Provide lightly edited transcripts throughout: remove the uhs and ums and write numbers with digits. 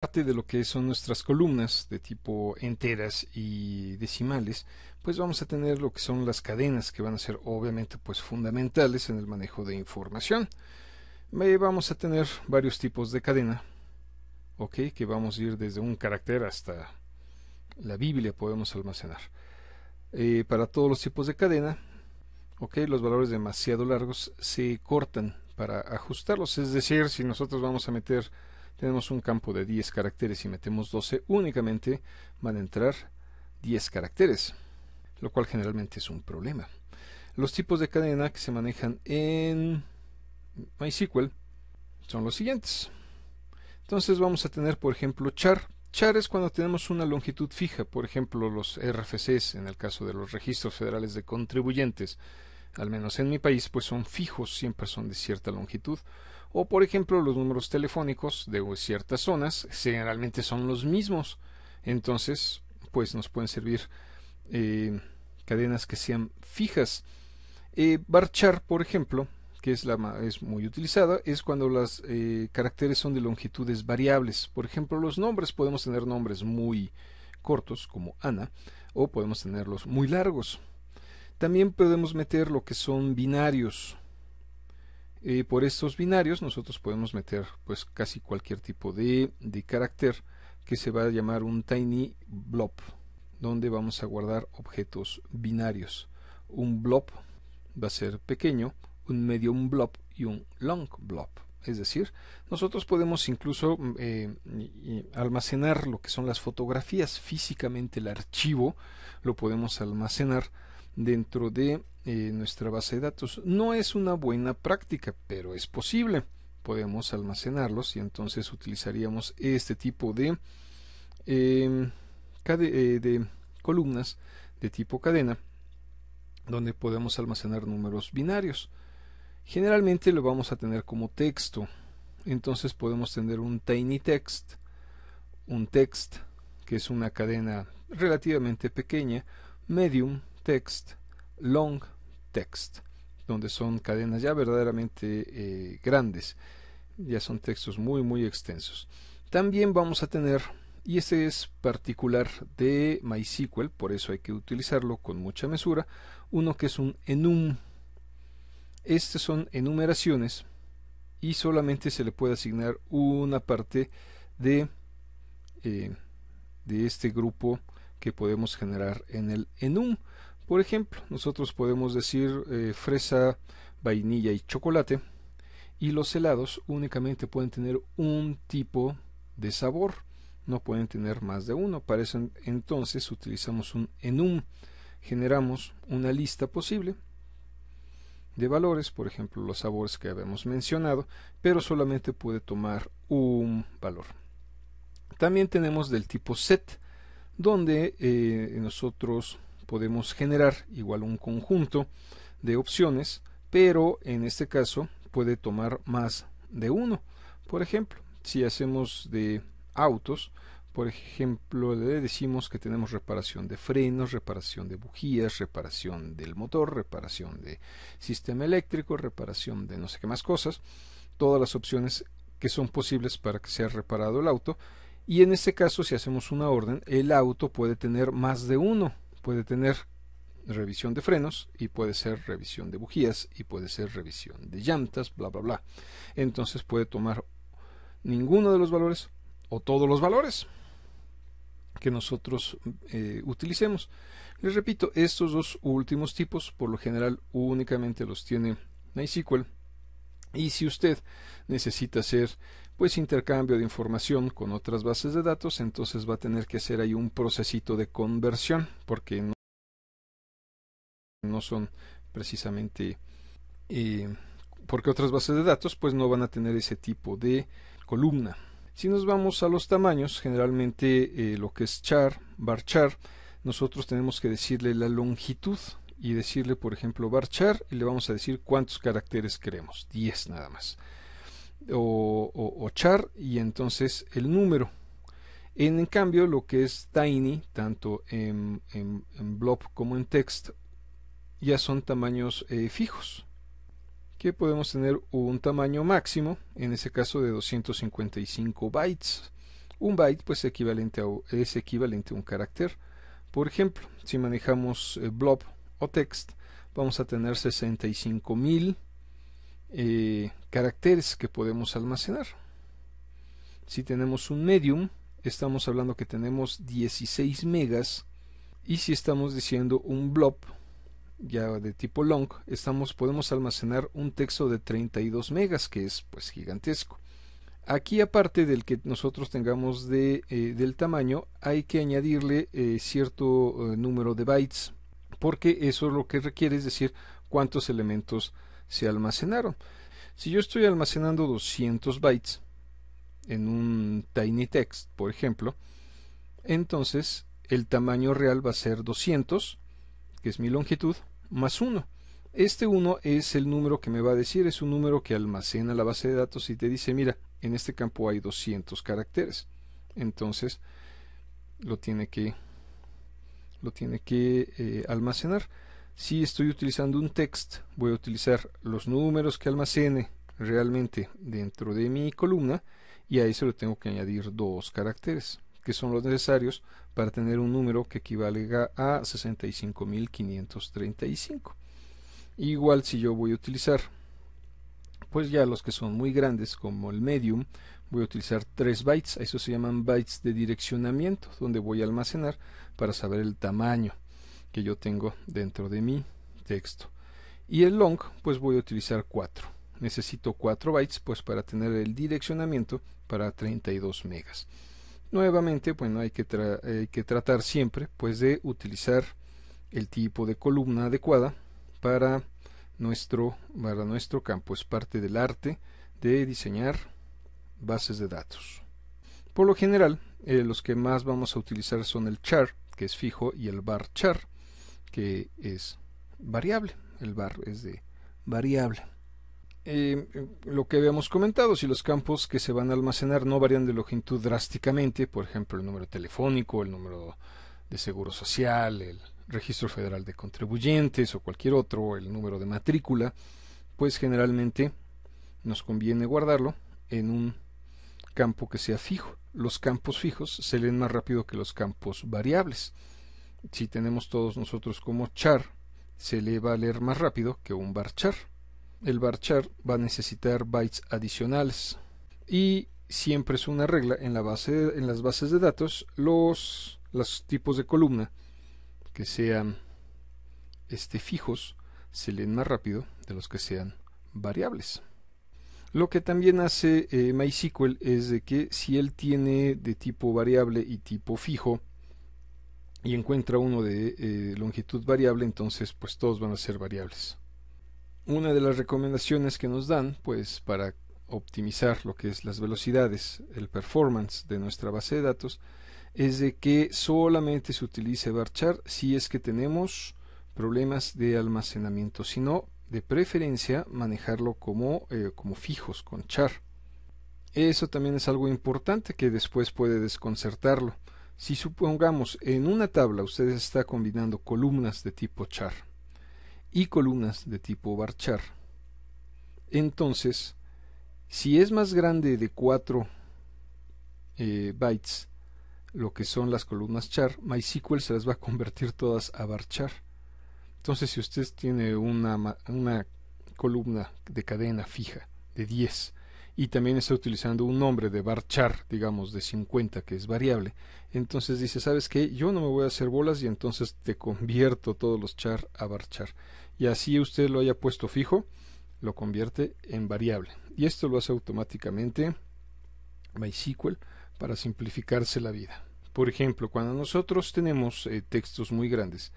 Parte de lo que son nuestras columnas de tipo enteras y decimales, pues vamos a tener lo que son las cadenas, que van a ser obviamente pues fundamentales en el manejo de información. Vamos a tener varios tipos de cadena, ok, que vamos a ir desde un carácter hasta la Biblia podemos almacenar. Para todos los tipos de cadena, ok, los valores demasiado largos se cortan para ajustarlos, es decir, si nosotros vamos a meter, tenemos un campo de 10 caracteres y metemos 12, únicamente van a entrar 10 caracteres, lo cual generalmente es un problema. Los tipos de cadena que se manejan en MySQL son los siguientes. Entonces vamos a tener, por ejemplo, char. Char es cuando tenemos una longitud fija, por ejemplo, los RFCs, en el caso de los registros federales de contribuyentes, al menos en mi país, pues son fijos, siempre son de cierta longitud. O, por ejemplo, los números telefónicos de ciertas zonas generalmente son los mismos. Entonces, pues nos pueden servir cadenas que sean fijas. Varchar, por ejemplo, que es muy utilizada, es cuando los caracteres son de longitudes variables. Por ejemplo, los nombres, podemos tener nombres muy cortos, como Ana, o podemos tenerlos muy largos. También podemos meter lo que son binarios. Por estos binarios nosotros podemos meter pues casi cualquier tipo de carácter, que se va a llamar un tiny blob, donde vamos a guardar objetos binarios. Un blob va a ser pequeño, un medium blob y un long blob. Es decir, nosotros podemos incluso almacenar lo que son las fotografías físicamente. El archivo lo podemos almacenar dentro de nuestra base de datos. No es una buena práctica, pero es posible. Podemos almacenarlos y entonces utilizaríamos este tipo de columnas de tipo cadena, donde podemos almacenar números binarios. Generalmente lo vamos a tener como texto. Entonces podemos tener un tiny text, un text, que es una cadena relativamente pequeña, medium text, long text, donde son cadenas ya verdaderamente grandes, ya son textos muy extensos. También vamos a tener, y este es particular de MySQL, por eso hay que utilizarlo con mucha mesura, uno que es un enum. Estas son enumeraciones y solamente se le puede asignar una parte de este grupo que podemos generar en el enum. Por ejemplo, nosotros podemos decir fresa, vainilla y chocolate, y los helados únicamente pueden tener un tipo de sabor, no pueden tener más de uno. Para eso entonces utilizamos un enum, generamos una lista posible de valores, por ejemplo los sabores que habíamos mencionado, pero solamente puede tomar un valor. También tenemos del tipo set, donde nosotros podemos generar igual un conjunto de opciones, pero en este caso puede tomar más de uno. Por ejemplo, si hacemos de autos, por ejemplo, le decimos que tenemos reparación de frenos, reparación de bujías, reparación del motor, reparación de sistema eléctrico, reparación de no sé qué más cosas, todas las opciones que son posibles para que sea reparado el auto. Y en este caso, si hacemos una orden, el auto puede tener más de uno, puede tener revisión de frenos, y puede ser revisión de bujías, y puede ser revisión de llantas, bla bla bla. Entonces puede tomar ninguno de los valores o todos los valores que nosotros utilicemos. Les repito, estos dos últimos tipos por lo general únicamente los tiene MySQL, y si usted necesita hacer pues intercambio de información con otras bases de datos, entonces va a tener que hacer ahí un procesito de conversión, porque no son precisamente porque otras bases de datos pues no van a tener ese tipo de columna. Si nos vamos a los tamaños, generalmente lo que es char, varchar, nosotros tenemos que decirle la longitud y decirle, por ejemplo, varchar, y le vamos a decir cuántos caracteres queremos, 10 nada más. O char, y entonces el número. En cambio, lo que es tiny, tanto en blob como en text, ya son tamaños fijos, que podemos tener un tamaño máximo, en ese caso de 255 bytes, Un byte pues es equivalente a un carácter. Por ejemplo, si manejamos blob o text, vamos a tener 65.000 caracteres que podemos almacenar. Si tenemos un medium, estamos hablando que tenemos 16 megas, y si estamos diciendo un blob ya de tipo long, podemos almacenar un texto de 32 megas, que es pues gigantesco. Aquí, aparte del que nosotros tengamos del tamaño, hay que añadirle cierto número de bytes, porque eso es lo que requiere, es decir, cuántos elementos se almacenaron. Si yo estoy almacenando 200 bytes en un tiny text, por ejemplo, entonces el tamaño real va a ser 200, que es mi longitud, más 1. Este 1 es el número que me va a decir, es un número que almacena la base de datos y te dice, mira, en este campo hay 200 caracteres. Entonces lo tiene que almacenar. Si estoy utilizando un text, voy a utilizar los números que almacene realmente dentro de mi columna, y a eso le tengo que añadir 2 caracteres, que son los necesarios para tener un número que equivalga a 65.535. Igual, si yo voy a utilizar pues ya los que son muy grandes, como el medium, voy a utilizar 3 bytes. Eso se llaman bytes de direccionamiento, donde voy a almacenar para saber el tamaño que yo tengo dentro de mi texto. Y el long, pues voy a utilizar 4. Necesito 4 bytes pues para tener el direccionamiento para 32 megas. Nuevamente, bueno, hay que tratar siempre pues de utilizar el tipo de columna adecuada para nuestro campo. Es parte del arte de diseñar bases de datos. Por lo general, los que más vamos a utilizar son el char, que es fijo, y el varchar, que es variable. El var es de variable. Lo que habíamos comentado, si los campos que se van a almacenar no varían de longitud drásticamente, por ejemplo el número telefónico, el número de seguro social, el registro federal de contribuyentes o cualquier otro, el número de matrícula, pues generalmente nos conviene guardarlo en un campo que sea fijo. Los campos fijos se leen más rápido que los campos variables. Si tenemos todos nosotros como char, se le va a leer más rápido que un varchar. El varchar va a necesitar bytes adicionales, y siempre es una regla en las bases de datos, los tipos de columna que sean fijos se leen más rápido de los que sean variables. Lo que también hace MySQL es de que si él tiene de tipo variable y tipo fijo y encuentra uno de longitud variable, entonces pues todos van a ser variables. Una de las recomendaciones que nos dan pues para optimizar lo que es las velocidades, el performance de nuestra base de datos, es de que solamente se utilice varchar si es que tenemos problemas de almacenamiento, si no, de preferencia manejarlo como fijos con char. Eso también es algo importante que después puede desconcertarlo. Si supongamos en una tabla usted está combinando columnas de tipo char y columnas de tipo varchar, entonces si es más grande de 4 bytes lo que son las columnas char, MySQL se las va a convertir todas a varchar. Entonces si usted tiene una columna de cadena fija de 10 y también está utilizando un nombre de varchar, digamos de 50, que es variable, entonces dice, ¿sabes qué? Yo no me voy a hacer bolas, y entonces te convierto todos los char a varchar. Y así usted lo haya puesto fijo, lo convierte en variable. Y esto lo hace automáticamente MySQL para simplificarse la vida. Por ejemplo, cuando nosotros tenemos textos muy grandes,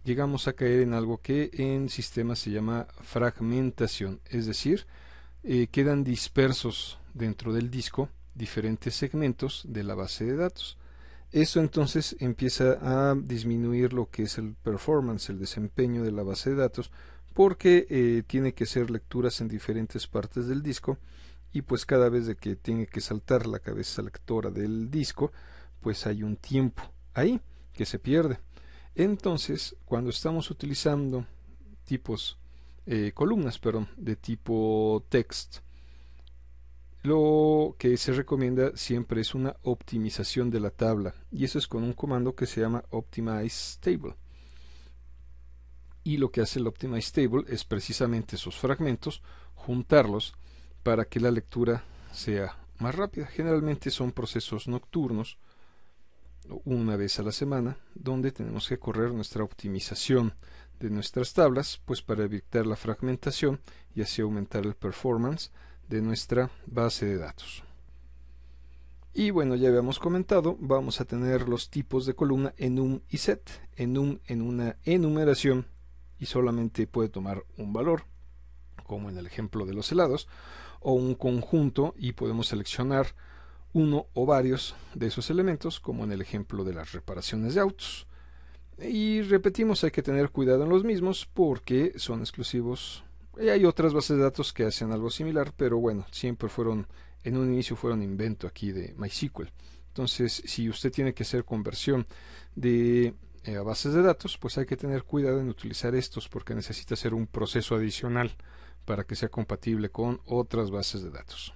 llegamos a caer en algo que en sistemas se llama fragmentación, es decir, quedan dispersos dentro del disco diferentes segmentos de la base de datos. Eso entonces empieza a disminuir lo que es el performance, el desempeño de la base de datos, porque tiene que hacer lecturas en diferentes partes del disco, y pues cada vez de que tiene que saltar la cabeza lectora del disco, pues hay un tiempo ahí que se pierde. Entonces, cuando estamos utilizando columnas de tipo text, Lo que se recomienda siempre es una optimización de la tabla, y eso es con un comando que se llama optimize table. Y lo que hace el optimize table es precisamente esos fragmentos, juntarlos para que la lectura sea más rápida. Generalmente son procesos nocturnos, una vez a la semana, donde tenemos que correr nuestra optimización de nuestras tablas, pues para evitar la fragmentación y así aumentar el performance de nuestra base de datos. Y bueno, ya habíamos comentado, vamos a tener los tipos de columna enum y set. Enum en una enumeración y solamente puede tomar un valor, como en el ejemplo de los helados, o un conjunto y podemos seleccionar uno o varios de esos elementos, como en el ejemplo de las reparaciones de autos. Y repetimos, hay que tener cuidado en los mismos porque son exclusivos. Y hay otras bases de datos que hacen algo similar, pero bueno, siempre fueron, en un inicio fueron invento aquí de MySQL. Entonces, si usted tiene que hacer conversión de bases de datos, pues hay que tener cuidado en utilizar estos porque necesita hacer un proceso adicional para que sea compatible con otras bases de datos.